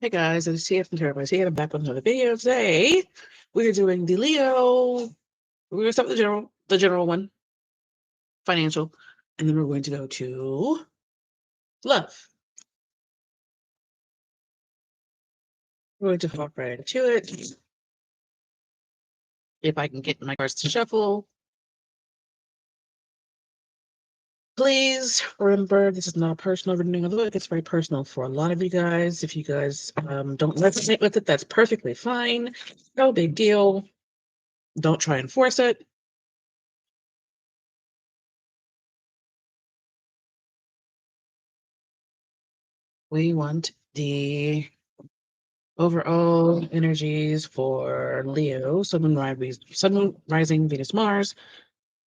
Hey guys, it's Tieya from Tieya. I'm back with another video. Today we're doing the Leo. We're gonna start with the general one, financial, and then we're going to go to love. We're going to hop right into it. If I can get my cards to shuffle, please remember this is not a personal reading, although it gets very personal for a lot of you guys. If you guys don't resonate with it, that's perfectly fine. No big deal. Don't try and force it. We want the overall energies for Leo, Sun rising Venus, Mars.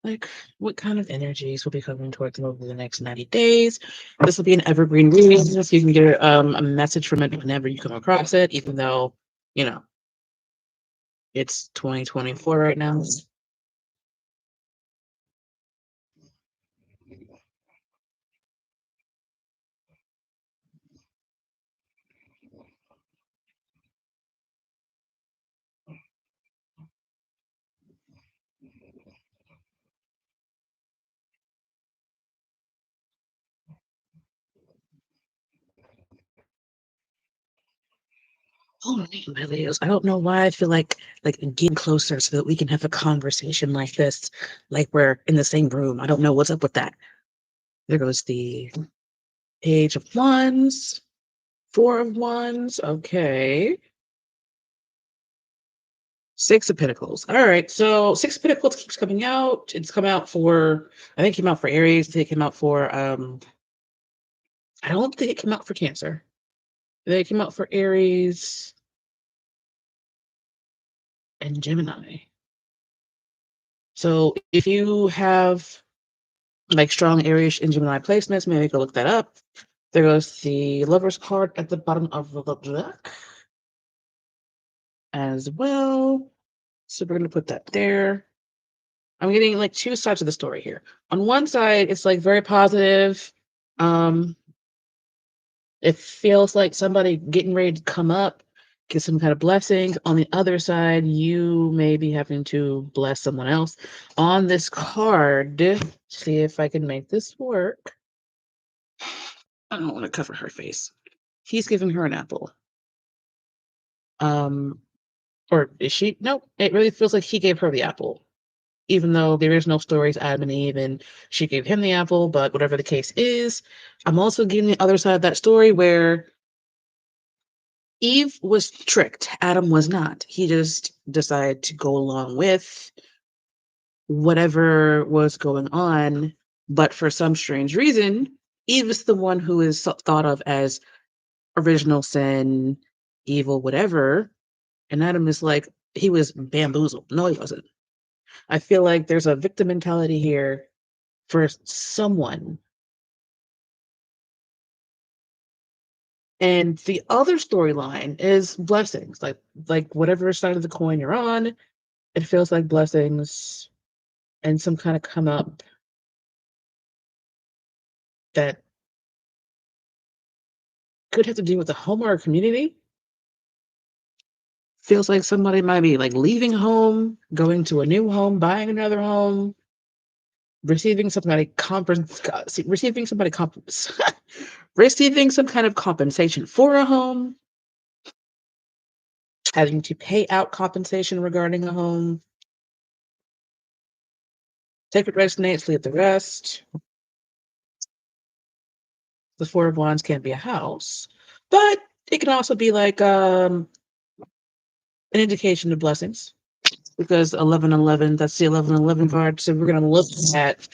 Like, what kind of energies will be coming towards them over the next 90 days? This will be an evergreen reading, so you can get a message from it whenever you come across it, even though, you know, it's 2024 right now. Oh, my Leos. I don't know why I feel like getting closer so that we can have a conversation like this, like we're in the same room. I don't know what's up with that. There goes the Page of Wands. Four of Wands. Okay. Six of Pentacles. All right. So Six of Pentacles keeps coming out. It's come out for, I think it came out for Aries. I think it came out for, I don't think it came out for Cancer. They came out for Aries and Gemini. So if you have like strong Aries and Gemini placements, maybe go look that up. There goes the Lover's card at the bottom of the deck as well. So we're going to put that there. I'm getting like two sides of the story here. On one side, it's like very positive. Um, it feels like somebody getting ready to come up, get some kind of blessings. On the other side, you may be having to bless someone else. On this card, see if I can make this work. I don't want to cover her face. He's giving her an apple. Or is she? Nope. It really feels like he gave her the apple, even though there is no stories Adam and Eve and she gave him the apple, but whatever the case is, I'm also getting the other side of that story where Eve was tricked. Adam was not. He just decided to go along with whatever was going on. But for some strange reason, Eve is the one who is thought of as original sin, evil, whatever. And Adam is like, he was bamboozled. No, he wasn't. I feel like there's a victim mentality here for someone. And the other storyline is blessings. Like whatever side of the coin you're on, it feels like blessings and some kind of come up that could have to do with the home or community. Feels like somebody might be like leaving home, going to a new home, buying another home, receiving receiving somebody receiving some kind of compensation for a home, having to pay out compensation regarding a home. Take it resonates, leave the rest. The Four of Wands can be a house, but it can also be like an indication of blessings because 1111, that's the 1111 card. So we're going to look at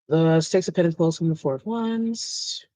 the Six of Pentacles from the Four of Wands.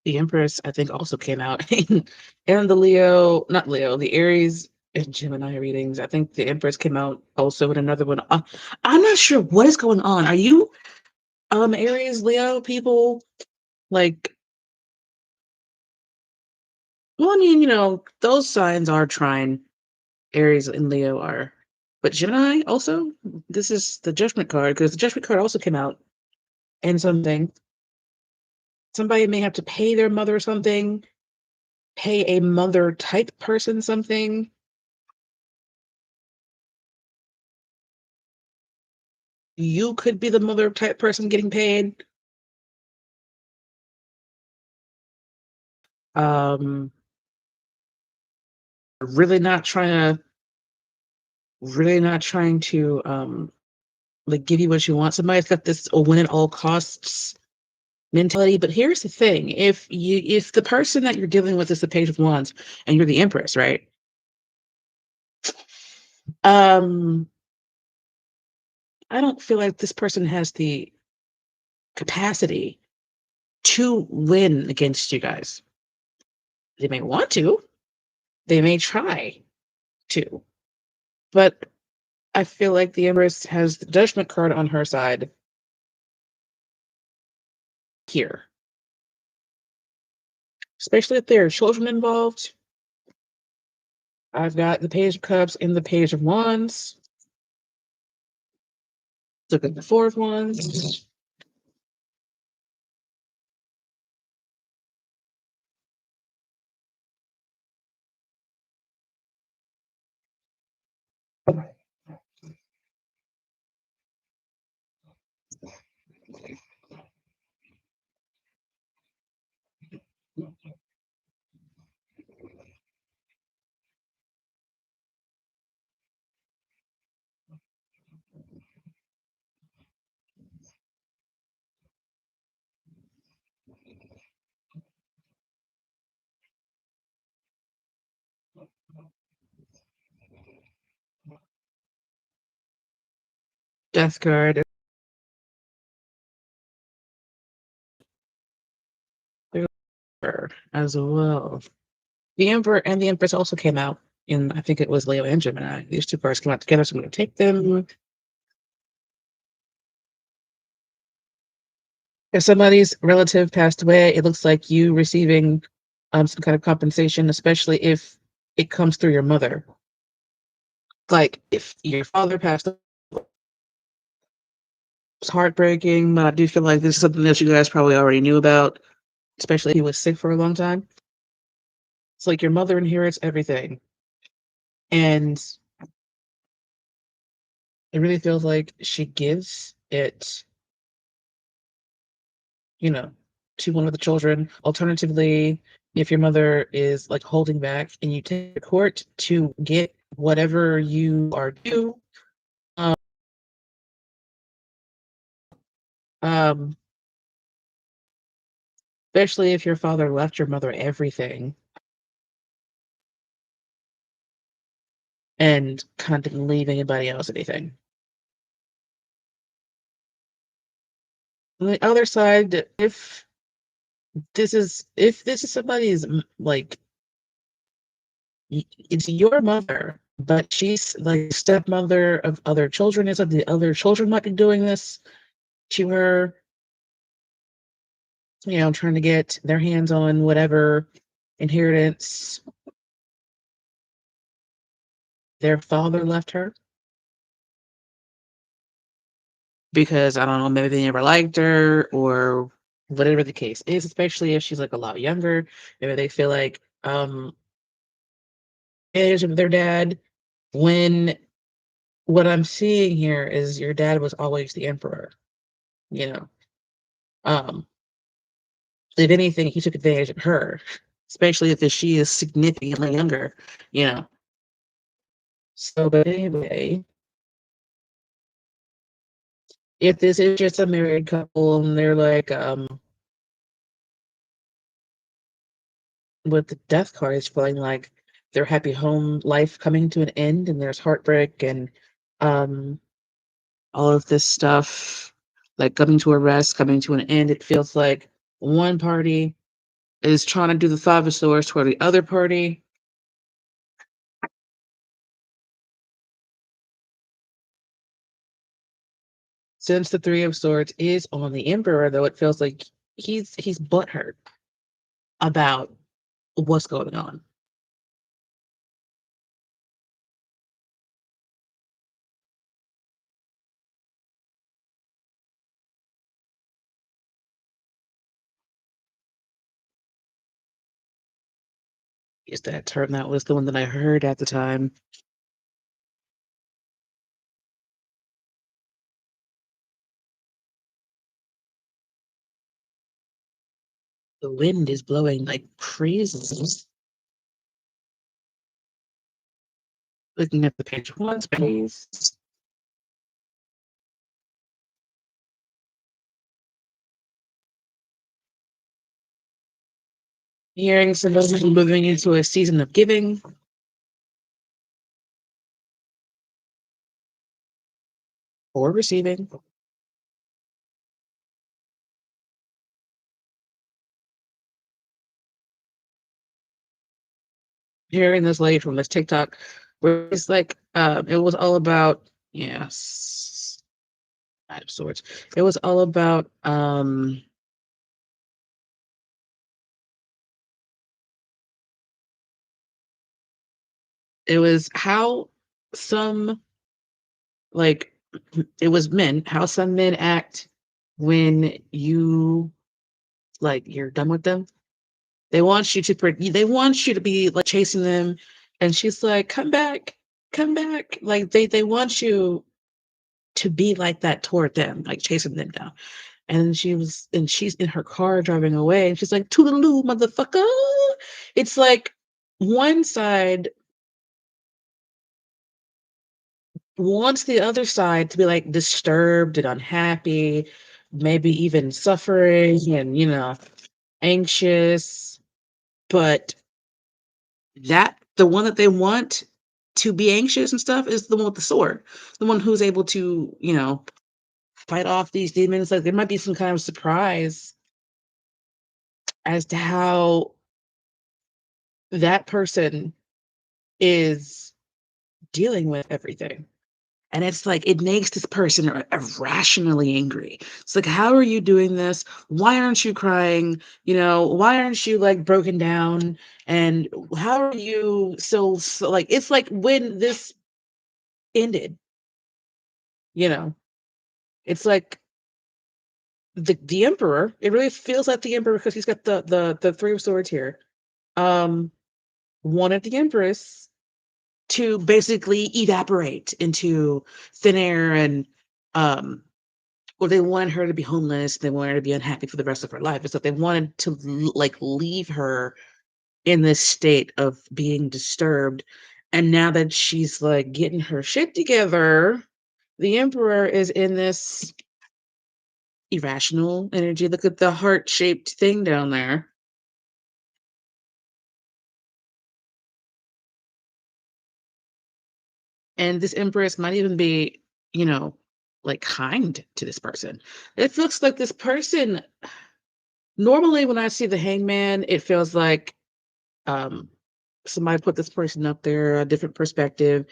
The Empress, I think, also came out and the Aries and Gemini readings. I think the Empress came out also in another one. I'm not sure what is going on. Are you Aries, Leo people? Like, well, I mean, those signs are trine. Aries and Leo are. But Gemini also? This is the Judgment card, because the Judgment card also came out in something. Somebody may have to pay their mother something, pay a mother type person something. You could be the mother type person getting paid. Um, really not trying to, like give you what you want. Somebody's got this a win at all costs mentality. But here's the thing: if the person that you're dealing with is the Page of Wands and you're the Empress, right? Um, I don't feel like this person has the capacity to win against you guys. They may want to, they may try to, but I feel like the Empress has the Judgment card on her side here, especially if there are children involved. I've got the Page of Cups and the Page of Wands. Look at the Four of Wands. Death card. There as well. The Emperor and the Empress also came out in, I think it was Leo and Gemini. These two cards came out together, so I'm going to take them. If somebody's relative passed away, it looks like you receiving some kind of compensation, especially if it comes through your mother. Like if your father passed away, it's heartbreaking, but I do feel like this is something that you guys probably already knew about, especially if he was sick for a long time. It's like your mother inherits everything. And it really feels like she gives it, you know, to one of the children. Alternatively, if your mother is like holding back and you take the court to get whatever you are due, um, um, especially if your father left your mother everything and kind of didn't leave anybody else anything. On the other side, if this is somebody's like it's your mother, but she's like stepmother of other children, is that the other children might be doing this to her, trying to get their hands on whatever inheritance their father left her. Because I don't know, maybe they never liked her or whatever the case is, especially if she's like a lot younger. Maybe they feel like age of their dad, when what I'm seeing here is your dad was always the emperor, you know. Um, if anything, he took advantage of her, especially if she is significantly younger, you know. So, but anyway, if this is just a married couple and they're like, with the death card, it's feeling like their happy home life coming to an end and there's heartbreak and um all of this stuff like coming to a rest, coming to an end. It feels like one party is trying to do the Five of Swords toward the other party. Since the Three of Swords is on the Emperor, though, it feels like he's butthurt about what's going on. Is that term that was the one that I heard at the time? The wind is blowing like crazy. Looking at the page one space. Hearing somebody moving into a season of giving or receiving. Hearing this lady from this TikTok where it's like it was all about yes, Knight of Swords. It was all about it was how some like it was men, how some men act when you like you're done with them. They want you to they want you to be like chasing them, and she's like, "Come back, come back!" Like they want you to be like that toward them, like chasing them down. And she's in her car driving away, and she's like, "Toodaloo, motherfucker!" It's like one side wants the other side to be like disturbed and unhappy, maybe even suffering and anxious, but that the one that they want to be anxious and stuff is the one with the sword, the one who's able to fight off these demons. Like there might be some kind of surprise as to how that person is dealing with everything. And it's like it makes this person irrationally angry. It's like, how are you doing this? Why aren't you crying? Why aren't you like broken down? And how are you so like it's like when this ended, you know, it's like the emperor, it really feels like the emperor because he's got the Three of Swords here. Um wanted the Empress to basically evaporate into thin air and um or they wanted her to be homeless, they wanted her to be unhappy for the rest of her life. It's like they wanted to like leave her in this state of being disturbed. And now that she's like getting her shit together, the emperor is in this irrational energy. Look at the heart-shaped thing down there. And this empress might even be, like kind to this person. It looks like this person normally when I see the hangman, it feels like um somebody put this person up there, a different perspective.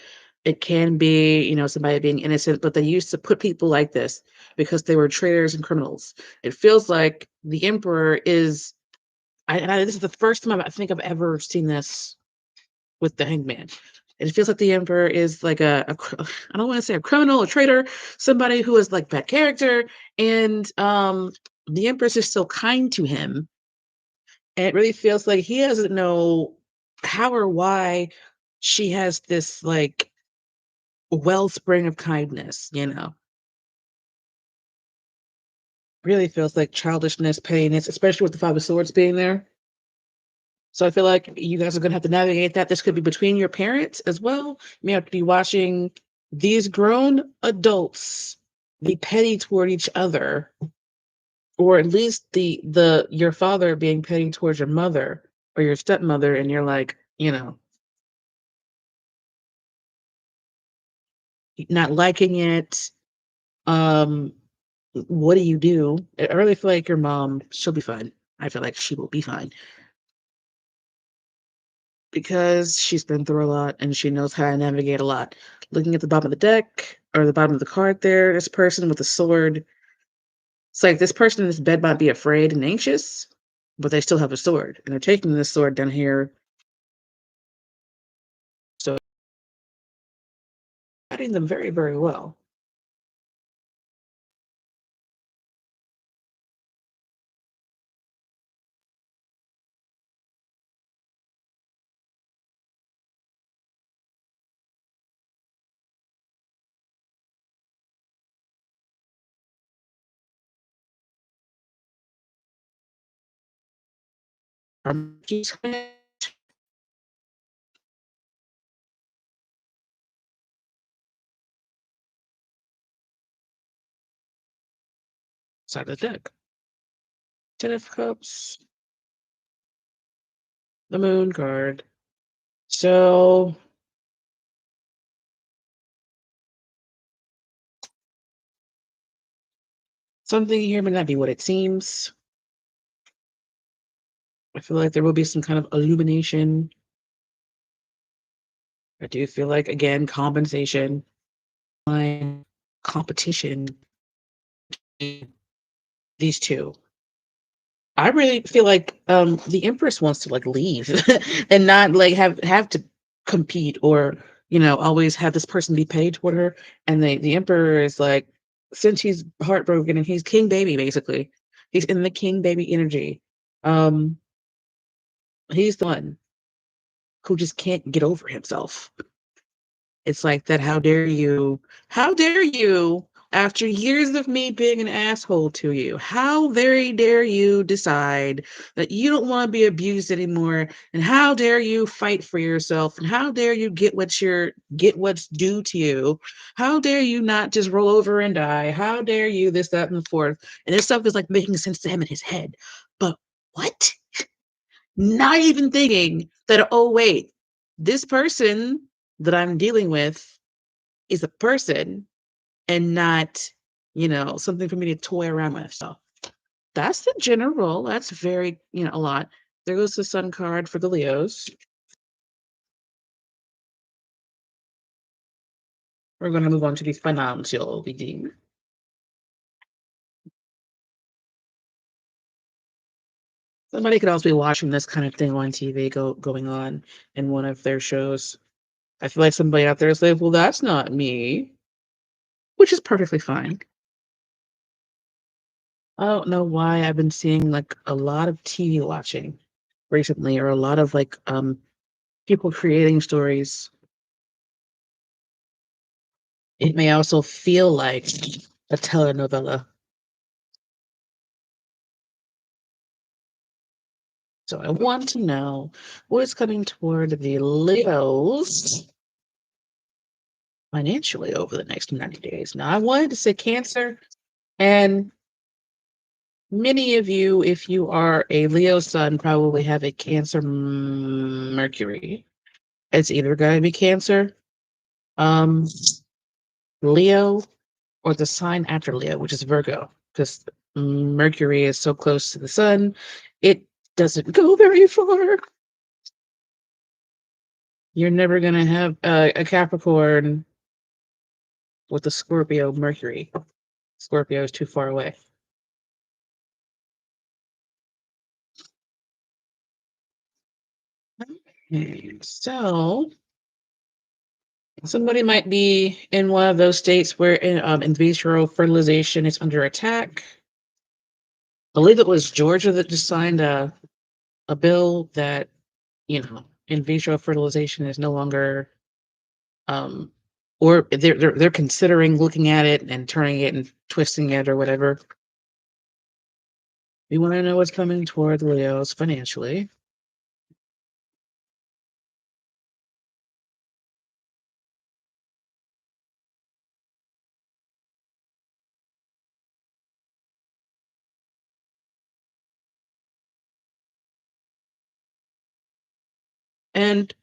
It can be, somebody being innocent, but they used to put people like this because they were traitors and criminals. It feels like the emperor is this is the first time I think I've ever seen this with the hangman. It feels like the emperor is like I don't want to say a criminal, a traitor, somebody who is like bad character, and the empress is still kind to him, and it really feels like he doesn't know how or why she has this like wellspring of kindness. Really feels like childishness, pettiness, especially with the Five of Swords being there. So I feel like you guys are going to have to navigate that. This could be between your parents as well. You may have to be watching these grown adults be petty toward each other, or at least the your father being petty towards your mother or your stepmother, and you're like, not liking it. Um, what do you do? I really feel like your mom, she'll be fine. I feel like she will be fine. because she's been through a lot and she knows how to navigate a lot. Looking at the bottom of the deck or the bottom of the card there, this person with a sword. It's like this person in this bed might be afraid and anxious, but they still have a sword. And they're taking this sword down here. So fighting them very, very well. Side of the deck. Ten of Cups. The Moon card. So something here may not be what it seems. I feel like there will be some kind of illumination. I do feel like, again, compensation, competition, these two. I really feel like the Empress wants to like leave and not like have to compete or always have this person be paid toward her. And the Emperor is like, since he's heartbroken and he's king baby basically, he's in the king baby energy. Um, he's the one who just can't get over himself. It's like that. How dare you? How dare you? After years of me being an asshole to you, how very dare you decide that you don't want to be abused anymore? And how dare you fight for yourself? And how dare you get what's due to you? How dare you not just roll over and die? How dare you this, that, and the fourth? And this stuff is like making sense to him in his head. But what? Not even thinking that, oh wait, this person that I'm dealing with is a person and not, something for me to toy around with. So that's the general. That's very, a lot. There goes the sun card for the Leos. We're going to move on to the financial reading. Somebody could also be watching this kind of thing on TV going on in one of their shows. I feel like somebody out there is like, well, that's not me, which is perfectly fine. I don't know why I've been seeing like a lot of TV watching recently, or a lot of like people creating stories. It may also feel like a telenovela. So I want to know what is coming toward the Leos financially over the next 90 days. Now, I wanted to say Cancer, and many of you, if you are a Leo sun, probably have a Cancer Mercury. It's either going to be Cancer, um, Leo, or the sign after Leo, which is Virgo, because Mercury is so close to the sun, it doesn't go very far. You're never going to have a Capricorn with a Scorpio Mercury. Scorpio is too far away. Okay, so somebody might be in one of those states where in vitro fertilization is under attack. I believe it was Georgia that just signed a bill that in vitro fertilization is no longer or they're considering looking at it and turning it and twisting it or whatever. We want to know what's coming toward Leos financially. And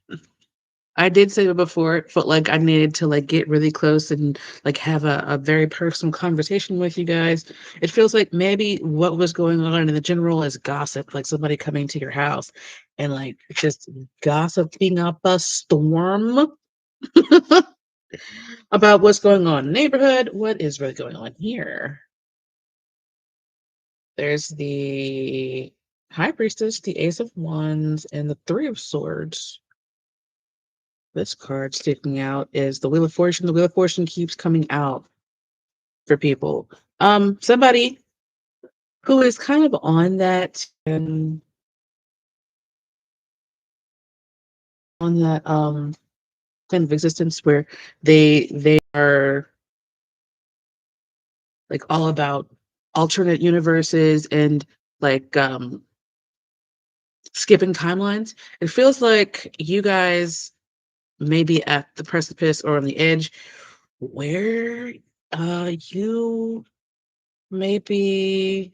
I did say it before, it felt like I needed to, like, get really close and, like, have a very personal conversation with you guys. It feels like maybe what was going on in the general is gossip, like somebody coming to your house and, like, just gossiping up a storm about what's going on in the neighborhood. What is really going on here? There's the High Priestess, the Ace of Wands, and the Three of Swords. This card sticking out is the Wheel of Fortune. The Wheel of Fortune keeps coming out for people. Somebody who is kind of on that and on that kind of existence where they are like all about alternate universes and like skipping timelines. It feels like you guys may be at the precipice or on the edge where you may be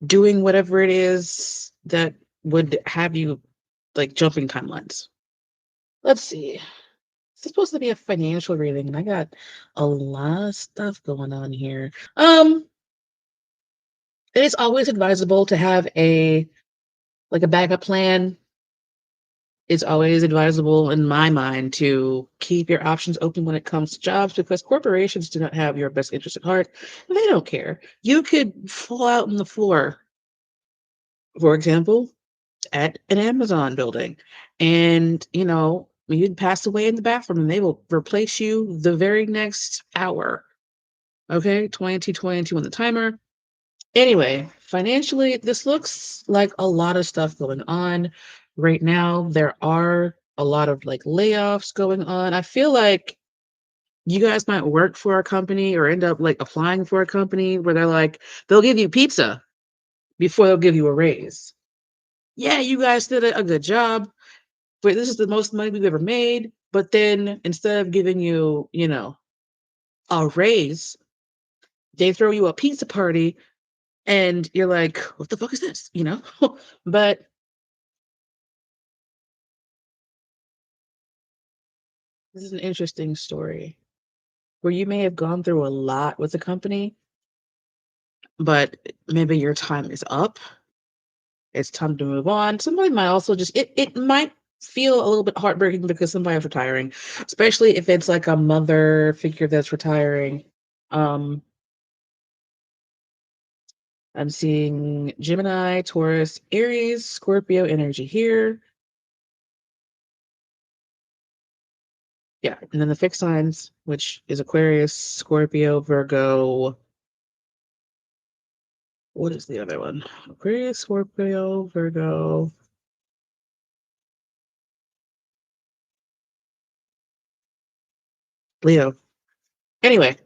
doing whatever it is that would have you like jumping timelines. Let's see. It's supposed to be a financial reading, and I got a lot of stuff going on here. It is always advisable to have a backup plan. It's always advisable in my mind to keep your options open when it comes to jobs because corporations do not have your best interest at heart. They don't care. You could fall out on the floor, for example, at an Amazon building, and you'd pass away in the bathroom and they will replace you the very next hour. Okay, 2022 on the timer. Anyway, financially, this looks like a lot of stuff going on right now. There are a lot of like layoffs going on. I feel like you guys might work for a company or end up like applying for a company where they'll give you pizza before they'll give you a raise. Yeah, you guys did a good job, but this is the most money we've ever made. But then instead of giving you, a raise, they throw you a pizza party and you're like, what the fuck is this? But this is an interesting story where you may have gone through a lot with the company, but maybe your time is up. It's time to move on. Somebody might also it might feel a little bit heartbreaking because somebody's retiring, especially if it's like a mother figure that's retiring. Um, I'm seeing Gemini, Taurus, Aries, Scorpio energy here. Yeah, and then the fixed signs, which is Aquarius, Scorpio, Virgo. What is the other one? Aquarius, Scorpio, Virgo. Leo. Anyway,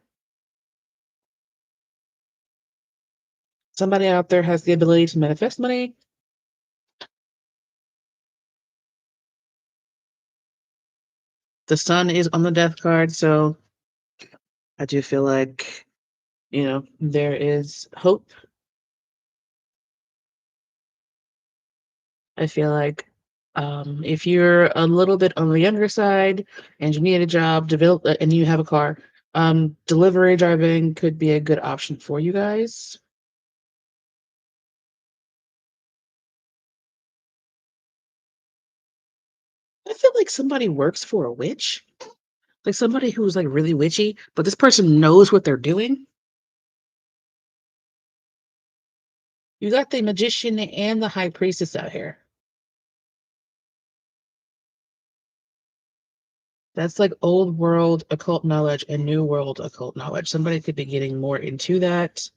somebody out there has the ability to manifest money. The sun is on the death card, so I do feel like, there is hope. I feel like if you're a little bit on the younger side and you need a job, develop, and you have a car, delivery driving could be a good option for you guys. I feel like somebody works for a witch, like somebody who's like really witchy, but this person knows what they're doing. You got the magician and the high priestess out here. That's like old world occult knowledge and new world occult knowledge. Somebody could be getting more into that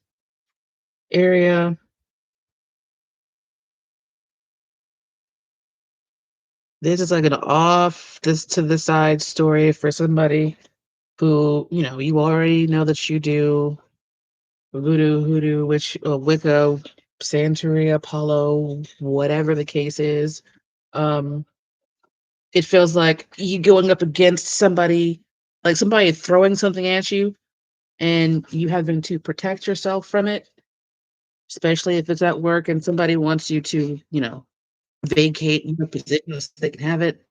area. This is like an off this to the side story for somebody who, you already know that you do voodoo, hoodoo, witch, Wicca, Santeria, Apollo, whatever the case is. Um, it feels like you going up against somebody, like somebody throwing something at you, and you having to protect yourself from it, especially if it's at work and somebody wants you to, vacate your position so they can have it.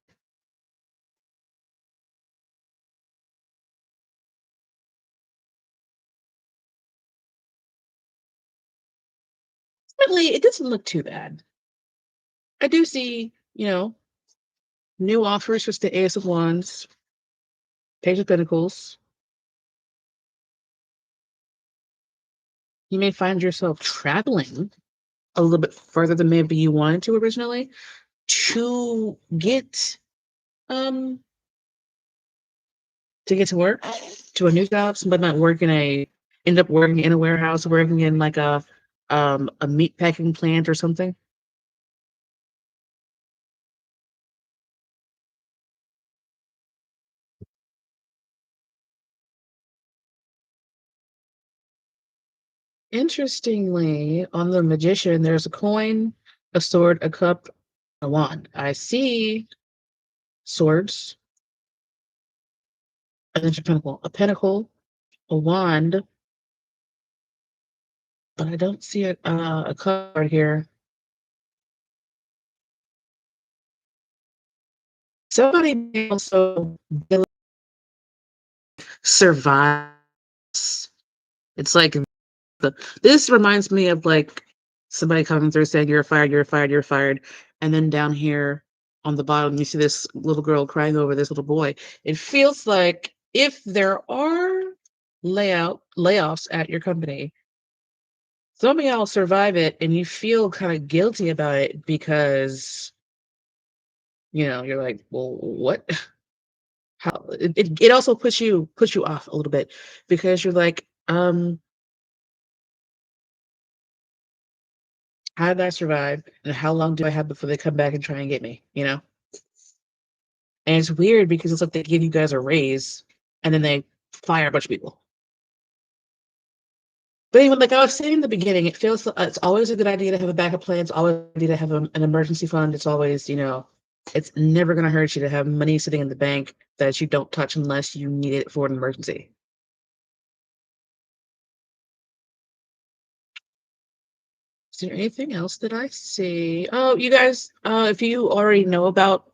Ultimately, it doesn't look too bad. I do see, new offers for the Ace of Wands, Page of Pentacles. You may find yourself traveling a little bit further than maybe you wanted to originally to get um to work, to a new job. Somebody might end up working in a warehouse, working in like a meat packing plant or something. Interestingly, on the Magician, there's a coin, a sword, a cup, a wand. I see swords, a pentacle, a wand, but I don't see a card here. Somebody may also survive. It's like this reminds me of like somebody coming through saying you're fired, you're fired, you're fired, and then down here on the bottom you see this little girl crying over this little boy. It feels like if there are layoffs at your company, some of y'all survive it and you feel kind of guilty about it because you're like, well, what? How it also puts you off a little bit because you're like, how did I survive and how long do I have before they come back and try and get me, And it's weird because it's like they give you guys a raise and then they fire a bunch of people. But even like I was saying in the beginning, it feels it's always a good idea to have a backup plan. It's always a good idea to have an emergency fund. It's always, it's never going to hurt you to have money sitting in the bank that you don't touch unless you need it for an emergency. Is there anything else that I see? Oh, you guys, if you already know about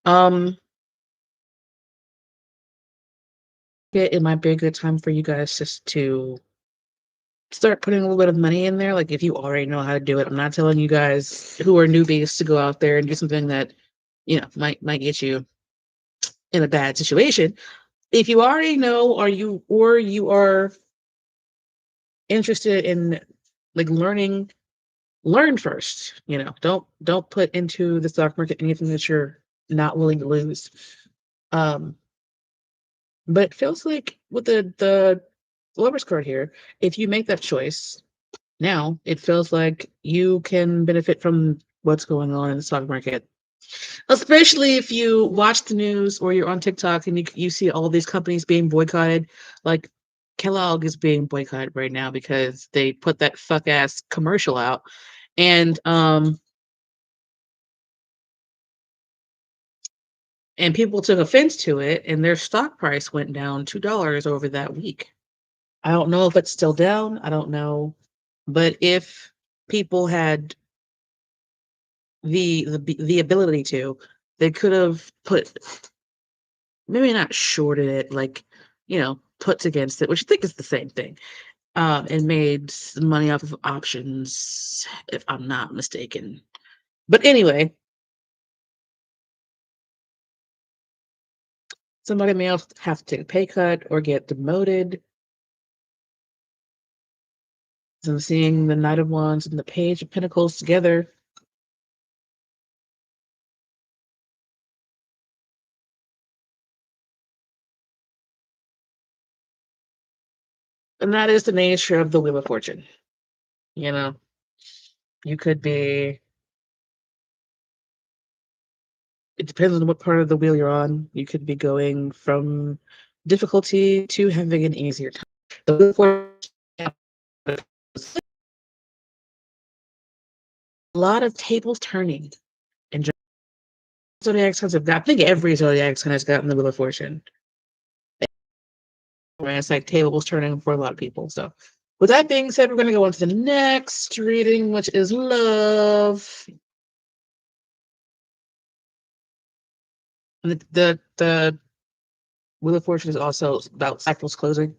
um it might be a good time for you guys just to start putting a little bit of money in there. Like if you already know how to do it, I'm not telling you guys who are newbies to go out there and do something that, might get you in a bad situation. If you already know or you are interested in like learn first. Don't put into the stock market anything that you're not willing to lose. Um, but it feels like with the Lover's card here, if you make that choice now, it feels like you can benefit from what's going on in the stock market. Especially if you watch the news or you're on TikTok and you see all these companies being boycotted, like Kellogg is being boycotted right now because they put that fuck ass commercial out, and people took offense to it, and their stock price went down $2 over that week. I don't know if it's still down. I don't know, but if people had the ability to, they could have put maybe not shorted it, like puts against it, which I think is the same thing, and made some money off of options, if I'm not mistaken. But anyway, somebody may have to take a pay cut or get demoted. So I'm seeing the Knight of Wands and the Page of Pentacles together. And that is the nature of the Wheel of Fortune. You know, you could be, it depends on what part of the wheel you're on. You could be going from difficulty to having an easier time. The Wheel of Fortune, a lot of tables turning. And zodiac signs have got, I think every zodiac sign has gotten the Wheel of Fortune. It's like tables turning for a lot of people. So, with that being said, we're going to go on to the next reading, which is love. And the Wheel of Fortune is also about cycles closing.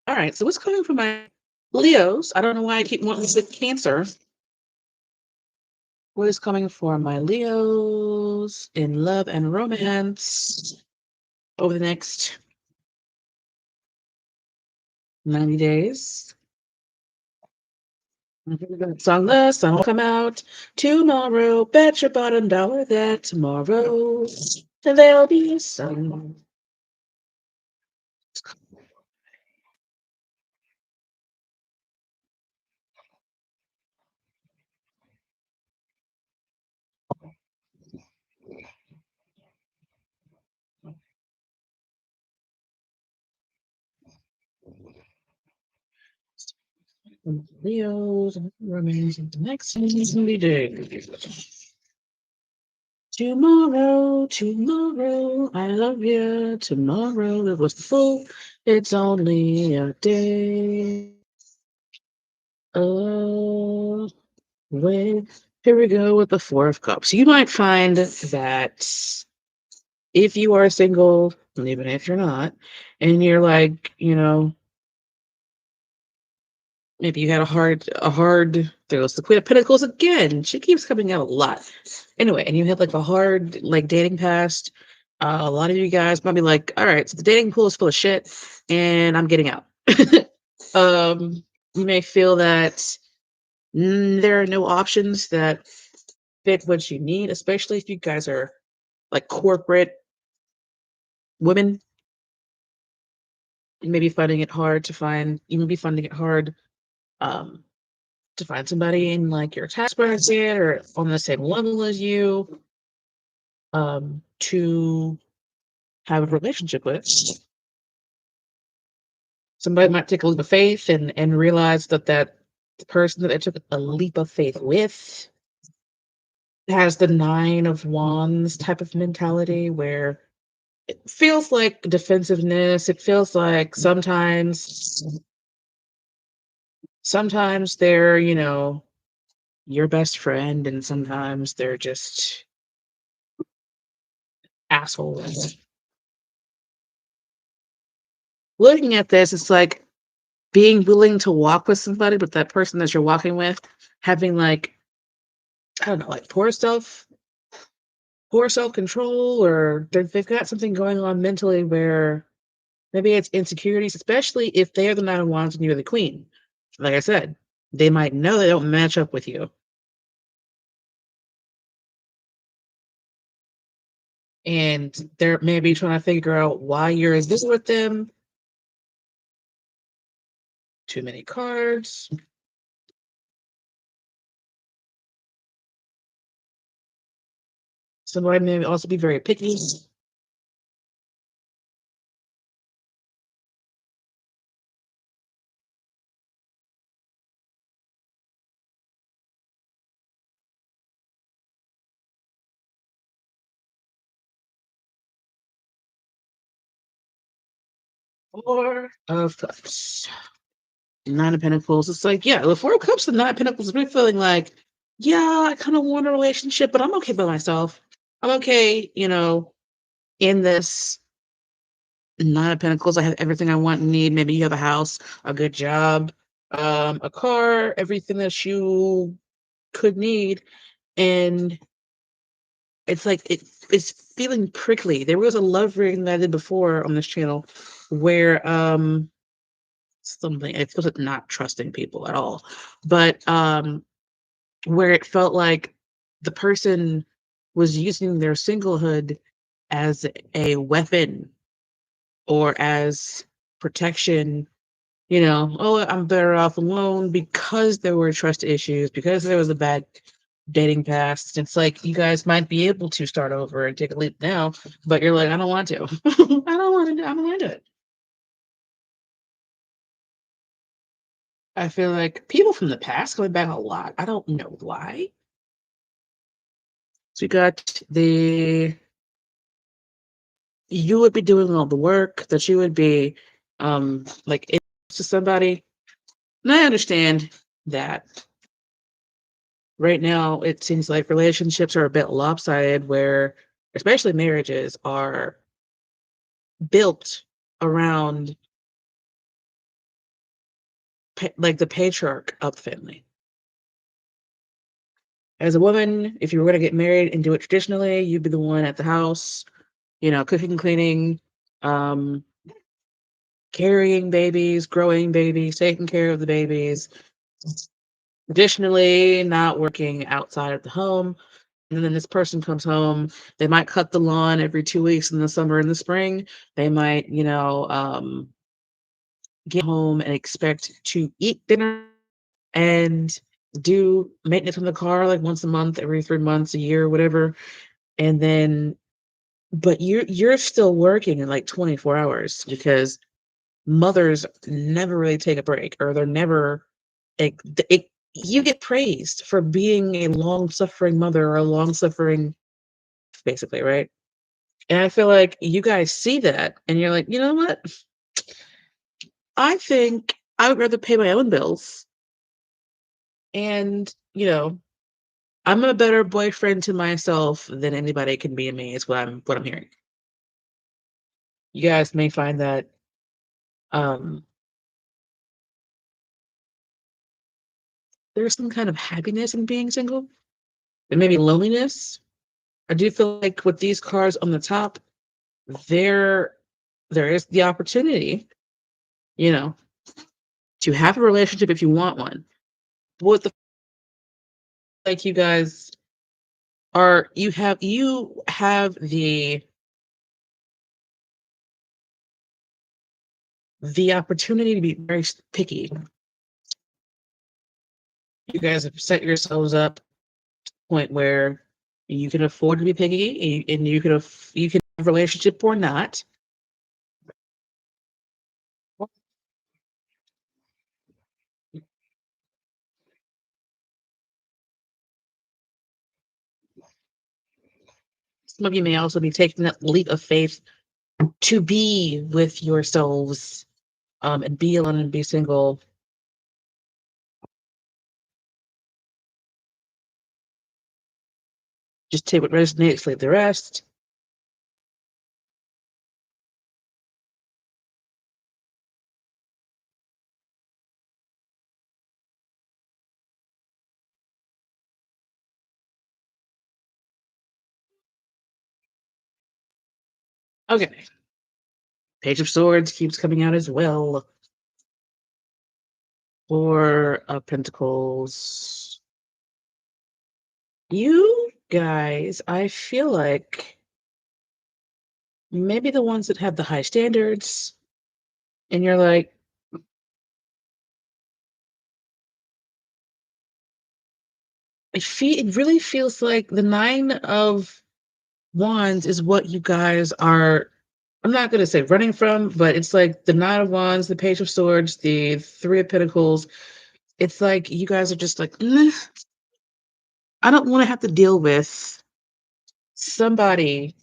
All right, so what's coming for my Leos? I don't know why I keep wanting to say Cancer. What is coming for my Leos in love and romance over the next 90 days? Song the sun will come out tomorrow. Bet your bottom dollar that tomorrow there'll be sun. Leos and romance in the next 90 days. Tomorrow, I love you. Tomorrow, it was full. It's only a day away. Here we go with the Four of Cups. You might find that if you are single, and even if you're not, and you're like, maybe you had there's the Queen of Pentacles again. She keeps coming out a lot. Anyway, and you had like a hard like dating past. A lot of you guys might be like, all right, so the dating pool is full of shit and I'm getting out. You may feel that there are no options that fit what you need, especially if you guys are like corporate women. You may be finding it hard to find, you may be finding it hard um, to find somebody in like your tax bracket or on the same level as you to have a relationship with. Somebody might take a leap of faith and realize that the person that they took a leap of faith with has the Nine of Wands type of mentality where it feels like defensiveness. It feels like sometimes they're, your best friend, and sometimes they're just assholes. Looking at this, it's like being willing to walk with somebody, but that person that you're walking with having like, I don't know, like poor self-control, or they've got something going on mentally where maybe it's insecurities, especially if they're the Nine of Wands and you're the Queen. Like I said, they might know they don't match up with you. And they're maybe trying to figure out why you're as this with them. Too many cards. Somebody may also be very picky. Four of Cups. Nine of Pentacles. It's like, yeah, the Four of Cups and Nine of Pentacles, we're feeling like, yeah, I kind of want a relationship, but I'm okay by myself. I'm okay, in this Nine of Pentacles. I have everything I want and need. Maybe you have a house, a good job, a car, everything that you could need. And it's like it's feeling prickly. There was a love reading that I did before on this channel where something, it feels like not trusting people at all. But where it felt like the person was using their singlehood as a weapon or as protection. Oh, I'm better off alone, because there were trust issues, because there was a bad dating past. It's like you guys might be able to start over and take a leap now, but you're like, I don't want to. I don't want to do it. I feel like people from the past coming back a lot. I don't know why. So you got you would be doing all the work, that you would be like to somebody. And I understand that right now it seems like relationships are a bit lopsided, where especially marriages are built around like the patriarch of the family. As a woman, if you were going to get married and do it traditionally, you'd be the one at the house, cooking, cleaning, um, carrying babies, growing babies, taking care of the babies. Additionally, not working outside of the home. And then this person comes home. They might cut the lawn every 2 weeks in the summer and the spring. They might, get home and expect to eat dinner and do maintenance on the car like once a month, every 3 months, a year, whatever. And then, but you're still working in like 24 hours because mothers never really take a break, or they're never like you get praised for being a long-suffering mother or a long-suffering, basically, right? And I feel like you guys see that and you're like, you know what? I think I would rather pay my own bills, and I'm a better boyfriend to myself than anybody can be to me, is what I'm hearing. You guys may find that um there's some kind of happiness in being single, and maybe loneliness. I do feel like with these cards on the top, there there is the opportunity, you know, to have a relationship if you want one. What the like you guys are you have the opportunity to be very picky. You guys have set yourselves up to a point where you can afford to be picky, and you can have a relationship or not. Some of you may also be taking that leap of faith to be with yourselves, and be alone and be single. Just take what resonates, leave the rest. Okay. Page of Swords keeps coming out as well. Four of Pentacles. You guys, I feel like maybe the ones that have the high standards, and you're like, it really feels like the Nine of Wands is what you guys are. I'm not going to say running from, but it's like the Nine of Wands, the Page of Swords, the Three of Pentacles. It's like you guys are just like, "Nah, I don't want to have to deal with somebody,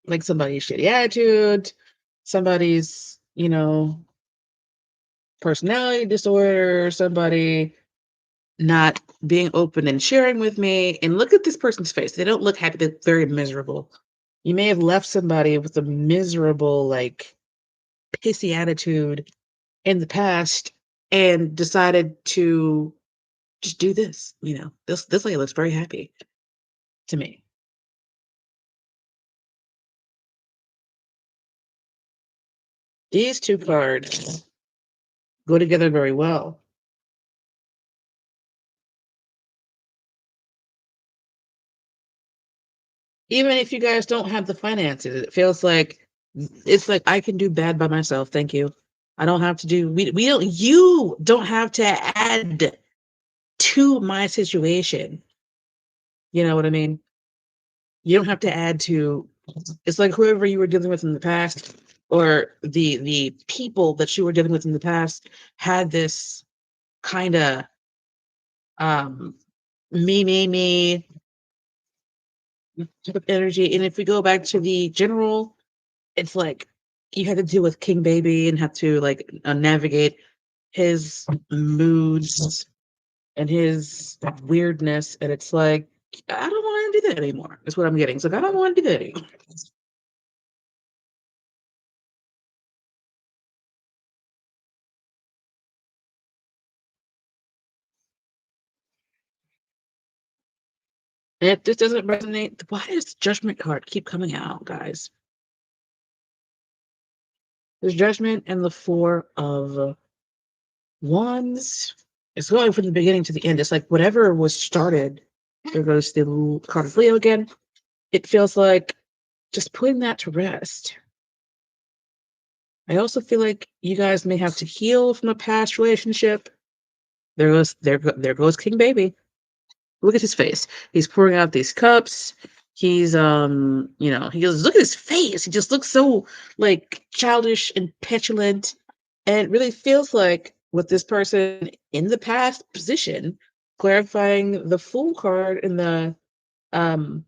like somebody's shitty attitude, somebody's, personality disorder, somebody not being open and sharing with me. And look at this person's face. They don't look happy. They're very miserable. You may have left somebody with a miserable, like, pissy attitude in the past and decided to just do this. This lady looks very happy to me. These two cards go together very well. Even if you guys don't have the finances, it feels like it's like I can do bad by myself. Thank you. I don't have to do we don't you don't have to add to my situation. You know what I mean? You don't have to add to. It's like whoever you were dealing with in the past, or the people that you were dealing with in the past, had this kind of um me type of energy. And if we go back to the general, it's like you had to deal with King Baby and have to, like, navigate his moods and his weirdness, and it's like, I don't want to do that anymore. Is what I'm getting. It's like, I don't want to do that anymore. And if this doesn't resonate, why does the judgment card keep coming out, guys? There's judgment and the Four of Wands. It's going from the beginning to the end. It's like whatever was started. There goes the card of Cleo again. It feels like just putting that to rest. I also feel like you guys may have to heal from a past relationship. There goes King Baby. Look at his face. He's pouring out these cups. He's he goes, look at his face. He just looks so like childish and petulant. And it really feels like with this person in the past position, clarifying the Fool card and the um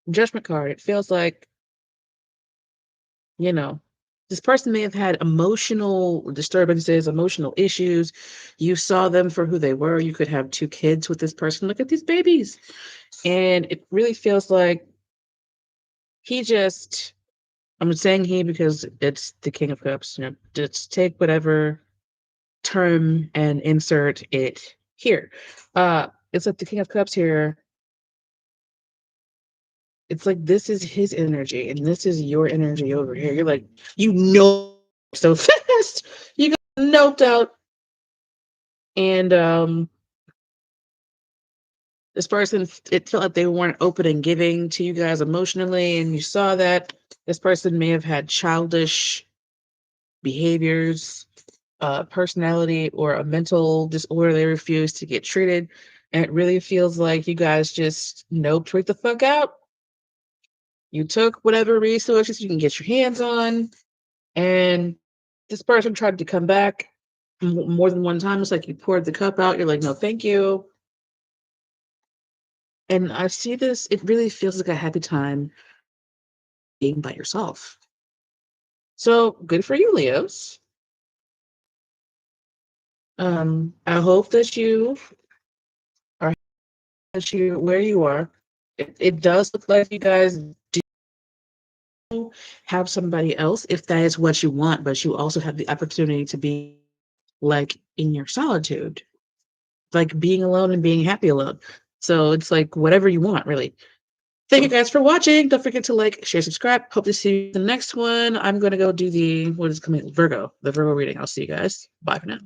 Judgment card, it feels like, you know, this person may have had emotional disturbances, emotional issues. You saw them for who they were. You could have two kids with this person. Look at these babies. And it really feels like he just, I'm saying he because it's the King of Cups, just take whatever term and insert it here. It's like the King of Cups here. It's like this is his energy and this is your energy over here. You're like, so fast. You got noped out. And this person, it felt like they weren't open and giving to you guys emotionally, and you saw that this person may have had childish behaviors, personality, or a mental disorder. They refused to get treated, and it really feels like you guys just noped right the fuck out. You took whatever resources you can get your hands on, and this person tried to come back more than one time. It's like you poured the cup out. You're like, no, thank you. And I see this, it really feels like a happy time being by yourself. So good for you, Leos. I hope that you are where you are. It does look like you guys do have somebody else if that is what you want, but you also have the opportunity to be like in your solitude, like being alone and being happy alone. So it's like whatever you want, really. Thank you guys for watching. Don't forget to like, share, subscribe. Hope to see you in the next one. I'm going to go do the, what is coming? The Virgo reading. I'll see you guys. Bye for now.